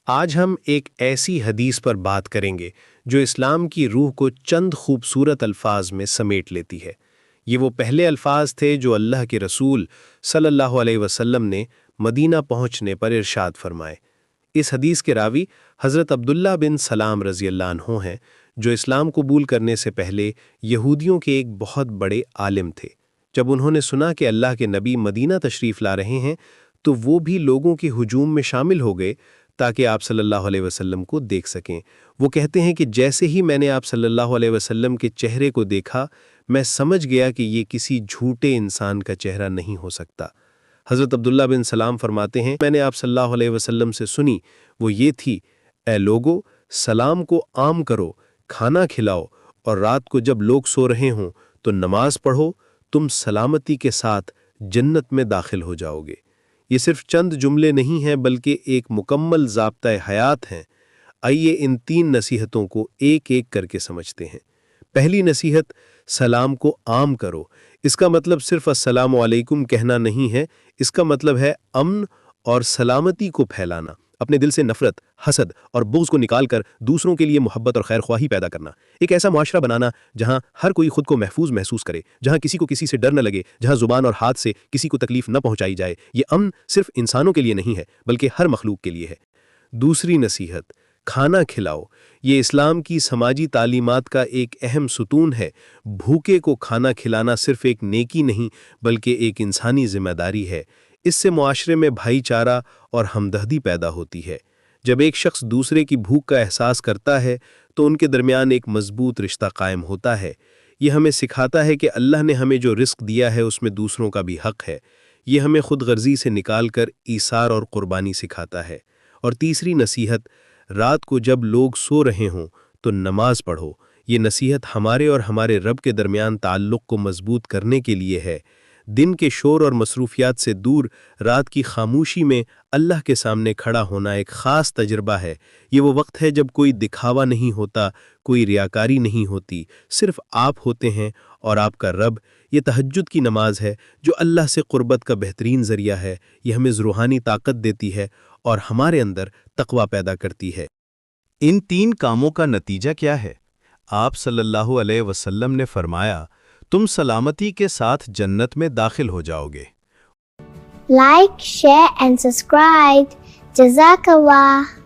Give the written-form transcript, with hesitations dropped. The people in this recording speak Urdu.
آج ہم ایک ایسی حدیث پر بات کریں گے جو اسلام کی روح کو چند خوبصورت الفاظ میں سمیٹ لیتی ہے۔ یہ وہ پہلے الفاظ تھے جو اللہ کے رسول صلی اللہ علیہ وسلم نے مدینہ پہنچنے پر ارشاد فرمائے۔ اس حدیث کے راوی حضرت عبداللہ بن سلام رضی اللہ عنہ ہیں، جو اسلام قبول کرنے سے پہلے یہودیوں کے ایک بہت بڑے عالم تھے۔ جب انہوں نے سنا کہ اللہ کے نبی مدینہ تشریف لا رہے ہیں تو وہ بھی لوگوں کے ہجوم میں شامل ہو گئے تاکہ آپ صلی اللہ علیہ وسلم کو دیکھ سکیں۔ وہ کہتے ہیں کہ جیسے ہی میں نے آپ صلی اللہ علیہ وسلم کے چہرے کو دیکھا، میں سمجھ گیا کہ یہ کسی جھوٹے انسان کا چہرہ نہیں ہو سکتا۔ حضرت عبداللہ بن سلام فرماتے ہیں، میں نے آپ صلی اللہ علیہ وسلم سے سنی، وہ یہ تھی: اے لوگو، سلام کو عام کرو، کھانا کھلاؤ، اور رات کو جب لوگ سو رہے ہوں تو نماز پڑھو، تم سلامتی کے ساتھ جنت میں داخل ہو جاؤ گے۔ یہ صرف چند جملے نہیں ہیں بلکہ ایک مکمل ضابطۂ حیات ہیں۔ آئیے ان تین نصیحتوں کو ایک ایک کر کے سمجھتے ہیں۔ پہلی نصیحت: سلام کو عام کرو۔ اس کا مطلب صرف السلام علیکم کہنا نہیں ہے، اس کا مطلب ہے امن اور سلامتی کو پھیلانا، اپنے دل سے نفرت، حسد اور بغض کو نکال کر دوسروں کے لیے محبت اور خیر خواہی پیدا کرنا، ایک ایسا معاشرہ بنانا جہاں ہر کوئی خود کو محفوظ محسوس کرے، جہاں کسی کو کسی سے ڈر نہ لگے، جہاں زبان اور ہاتھ سے کسی کو تکلیف نہ پہنچائی جائے۔ یہ امن صرف انسانوں کے لیے نہیں ہے بلکہ ہر مخلوق کے لیے ہے۔ دوسری نصیحت: کھانا کھلاؤ۔ یہ اسلام کی سماجی تعلیمات کا ایک اہم ستون ہے۔ بھوکے کو کھانا کھلانا صرف ایک نیکی نہیں بلکہ ایک انسانی ذمہ داری ہے۔ اس سے معاشرے میں بھائی چارہ اور ہمدردی پیدا ہوتی ہے۔ جب ایک شخص دوسرے کی بھوک کا احساس کرتا ہے تو ان کے درمیان ایک مضبوط رشتہ قائم ہوتا ہے۔ یہ ہمیں سکھاتا ہے کہ اللہ نے ہمیں جو رزق دیا ہے اس میں دوسروں کا بھی حق ہے۔ یہ ہمیں خود غرضی سے نکال کر ایثار اور قربانی سکھاتا ہے۔ اور تیسری نصیحت: رات کو جب لوگ سو رہے ہوں تو نماز پڑھو۔ یہ نصیحت ہمارے اور ہمارے رب کے درمیان تعلق کو مضبوط کرنے کے لیے ہے۔ دن کے شور اور مصروفیات سے دور رات کی خاموشی میں اللہ کے سامنے کھڑا ہونا ایک خاص تجربہ ہے۔ یہ وہ وقت ہے جب کوئی دکھاوا نہیں ہوتا، کوئی ریاکاری نہیں ہوتی، صرف آپ ہوتے ہیں اور آپ کا رب۔ یہ تہجد کی نماز ہے جو اللہ سے قربت کا بہترین ذریعہ ہے۔ یہ ہمیں روحانی طاقت دیتی ہے اور ہمارے اندر تقویٰ پیدا کرتی ہے۔ ان تین کاموں کا نتیجہ کیا ہے؟ آپ صلی اللہ علیہ وسلم نے فرمایا، تم سلامتی کے ساتھ جنت میں داخل ہو جاؤ گے۔ Like, share and subscribe. Jazakallah.